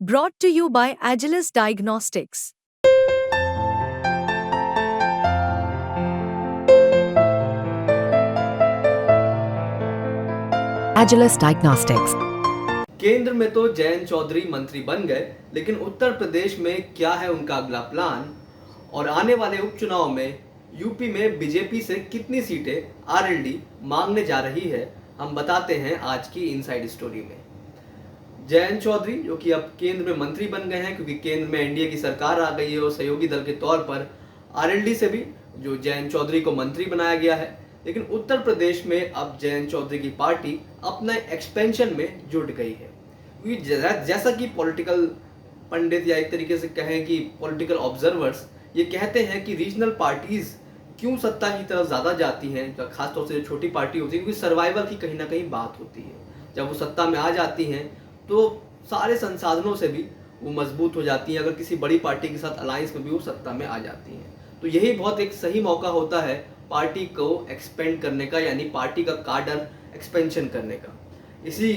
Brought to you by Agilus Diagnostics. Agilus Diagnostics. केंद्र में तो जयंत चौधरी मंत्री बन गए, लेकिन उत्तर प्रदेश में क्या है उनका अगला प्लान और आने वाले उपचुनाव में यूपी में बीजेपी से कितनी सीटें आरएलडी मांगने जा रही है, हम बताते हैं आज की इनसाइड स्टोरी में। जयंत चौधरी जो कि अब केंद्र में मंत्री बन गए हैं, क्योंकि केंद्र में एनडीए की सरकार आ गई है और सहयोगी दल के तौर पर आरएलडी से भी जो जयंत चौधरी को मंत्री बनाया गया है। लेकिन उत्तर प्रदेश में अब जयंत चौधरी की पार्टी अपने एक्सपेंशन में जुट गई है, क्योंकि जैसा कि पॉलिटिकल पंडित या एक तरीके से कहें कि पॉलिटिकल ऑब्जर्वर्स ये कहते हैं कि रीजनल पार्टीज क्यों सत्ता की तरफ ज़्यादा जाती हैं, खासतौर से जो छोटी पार्टी होती है, क्योंकि सर्वाइवल की कहीं ना कहीं बात होती है। जब वो सत्ता में आ जाती हैं तो सारे संसाधनों से भी वो मजबूत हो जाती हैं। अगर किसी बड़ी पार्टी के साथ अलायंस में भी वो सत्ता में आ जाती हैं, तो यही बहुत एक सही मौका होता है पार्टी को एक्सपेंड करने का, यानी पार्टी का कार्डर एक्सपेंशन करने का। इसी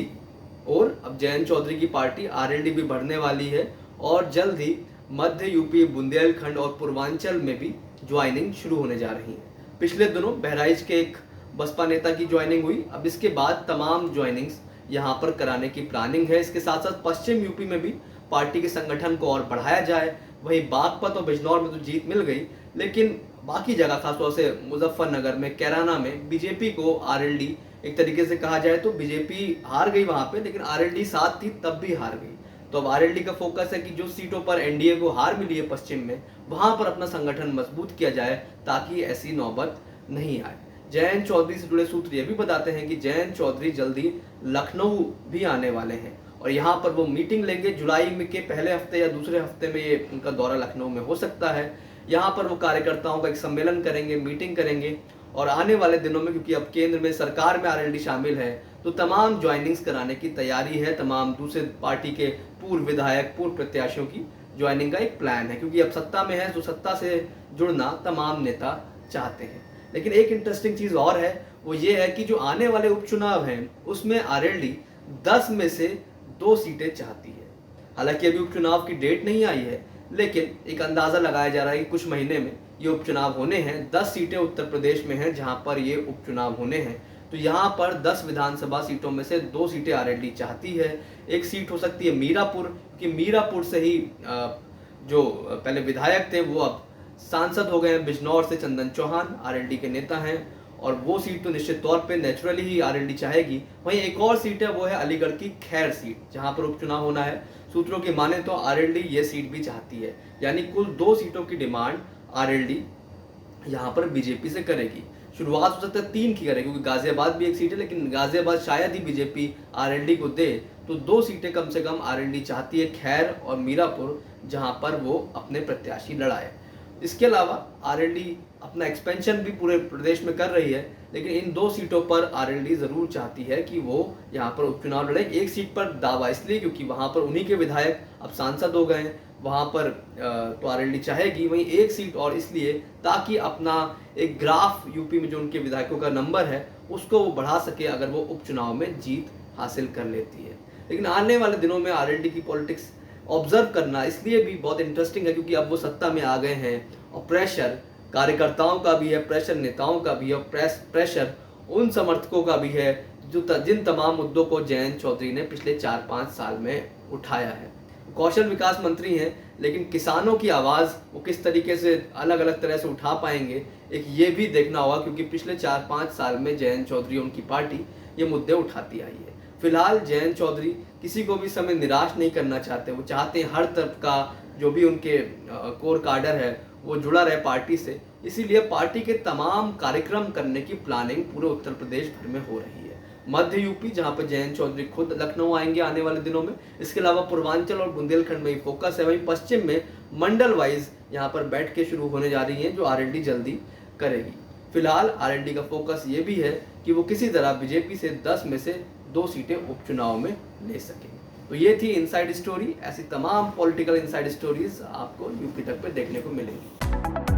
और अब जयंत चौधरी की पार्टी आरएलडी भी बढ़ने वाली है और जल्द ही मध्य यूपी, बुंदेलखंड और पूर्वांचल में भी ज्वाइनिंग शुरू होने जा रही है। पिछले दिनों बहराइच के एक बसपा नेता की ज्वाइनिंग हुई, अब इसके बाद तमाम ज्वाइनिंग्स यहाँ पर कराने की प्लानिंग है। इसके साथ साथ पश्चिम यूपी में भी पार्टी के संगठन को और बढ़ाया जाए। वहीं बागपत और बिजनौर में तो जीत मिल गई, लेकिन बाकी जगह खासतौर से मुजफ्फरनगर में, कैराना में बीजेपी को आरएलडी, एक तरीके से कहा जाए तो बीजेपी हार गई वहां पे, लेकिन आरएलडी साथ थी तब भी हार गई। तो अब आरएलडी का फोकस है कि जो सीटों पर एनडीए को हार मिली है पश्चिम में, वहां पर अपना संगठन मजबूत किया जाए ताकि ऐसी नौबत नहीं आए। जयंत चौधरी से जुड़े सूत्र ये भी बताते हैं कि जयंत चौधरी जल्दी लखनऊ भी आने वाले हैं और यहाँ पर वो मीटिंग लेंगे। जुलाई में के पहले हफ्ते या दूसरे हफ्ते में ये उनका दौरा लखनऊ में हो सकता है। यहाँ पर वो कार्यकर्ताओं का एक सम्मेलन करेंगे, मीटिंग करेंगे और आने वाले दिनों में, क्योंकि अब केंद्र में सरकार में आरएलडी शामिल है, तो तमाम ज्वाइनिंग्स कराने की तैयारी है। तमाम दूसरे पार्टी के पूर्व विधायक, पूर्व प्रत्याशियों की ज्वाइनिंग का एक प्लान है, क्योंकि अब सत्ता में है तो सत्ता से जुड़ना तमाम नेता चाहते हैं। लेकिन एक इंटरेस्टिंग चीज और है, वो ये है कि जो आने वाले उपचुनाव हैं उसमें आरएलडी 10 में से 2 सीटें चाहती है। हालांकि अभी उपचुनाव की डेट नहीं आई है, लेकिन एक अंदाजा लगाया जा रहा है कि कुछ महीने में ये उपचुनाव होने हैं। 10 सीटें उत्तर प्रदेश में हैं जहां पर ये उपचुनाव होने हैं, तो यहाँ पर 10 विधानसभा सीटों में से 2 सीटें आरएलडी चाहती है। एक सीट हो सकती है मीरापुर, कि मीरापुर से ही जो पहले विधायक थे वो अब सांसद हो गए हैं। बिजनौर से चंदन चौहान आरएलडी के नेता हैं और वो सीट तो निश्चित तौर पे नेचुरली ही आरएलडी चाहेगी। वहीं एक और सीट है, वो है अलीगढ़ की खैर सीट, जहां पर उपचुनाव होना है। सूत्रों की माने तो आरएलडी ये सीट भी चाहती है, यानी कुल 2 सीटों की डिमांड आरएलडी यहाँ पर बीजेपी से करेगी। शुरुआत हो सकता है 3 की करेगी, क्योंकि गाजियाबाद भी एक सीट है, लेकिन गाजियाबाद शायद ही बीजेपी आरएलडी को दे, तो 2 सीटें कम से कम आरएलडी चाहती है, खैर और मीरापुर, जहां पर वो अपने प्रत्याशी लड़ाए। इसके अलावा आरएलडी अपना एक्सपेंशन भी पूरे प्रदेश में कर रही है, लेकिन इन 2 सीटों पर आरएलडी जरूर चाहती है कि वो यहाँ पर उपचुनाव लड़े। एक सीट पर दावा इसलिए क्योंकि वहां पर उन्हीं के विधायक अब सांसद हो गए हैं, वहां पर तो आरएलडी चाहेगी। वहीं एक सीट और इसलिए ताकि अपना एक ग्राफ यूपी में जो उनके विधायकों का नंबर है उसको वो बढ़ा सके अगर वो उपचुनाव में जीत हासिल कर लेती है। लेकिन आने वाले दिनों में आरएलडी की पॉलिटिक्स ऑब्जर्व करना इसलिए भी बहुत इंटरेस्टिंग है, क्योंकि अब वो सत्ता में आ गए हैं और प्रेशर कार्यकर्ताओं का भी है, प्रेशर नेताओं का भी है और प्रेशर उन समर्थकों का भी है जो जिन तमाम मुद्दों को जयंत चौधरी ने पिछले 4-5 साल में उठाया है। कौशल विकास मंत्री हैं, लेकिन किसानों की आवाज़ वो किस तरीके से अलग अलग तरह से उठा पाएंगे, एक ये भी देखना होगा, क्योंकि पिछले 4-5 साल में जयंत चौधरी उनकी पार्टी ये मुद्दे उठाती आई है। फिलहाल जयंत चौधरी किसी को भी समय निराश नहीं करना चाहते। वो चाहते हैं हर तरफ का जो भी उनके कोर कार्डर है वो जुड़ा रहे पार्टी से, इसीलिए पार्टी के तमाम कार्यक्रम करने की प्लानिंग पूरे उत्तर प्रदेश भर में हो रही है। मध्य यूपी, जहां पर जयंत चौधरी खुद लखनऊ आएंगे आने वाले दिनों में, इसके अलावा पूर्वांचल और बुंदेलखंड में ही फोकस है। वहीं पश्चिम में मंडल वाइज यहाँ पर बैठ के शुरू होने जा रही है, जो आरएलडी जल्दी करेगी। फिलहाल आरएलडी का फोकस ये भी है कि वो किसी तरह बीजेपी से 10 में से 2 सीटें उपचुनाव में ले सके। तो ये थी इनसाइड स्टोरी। ऐसी तमाम पॉलिटिकल इनसाइड स्टोरीज आपको यूपी तक पे देखने को मिलेंगी।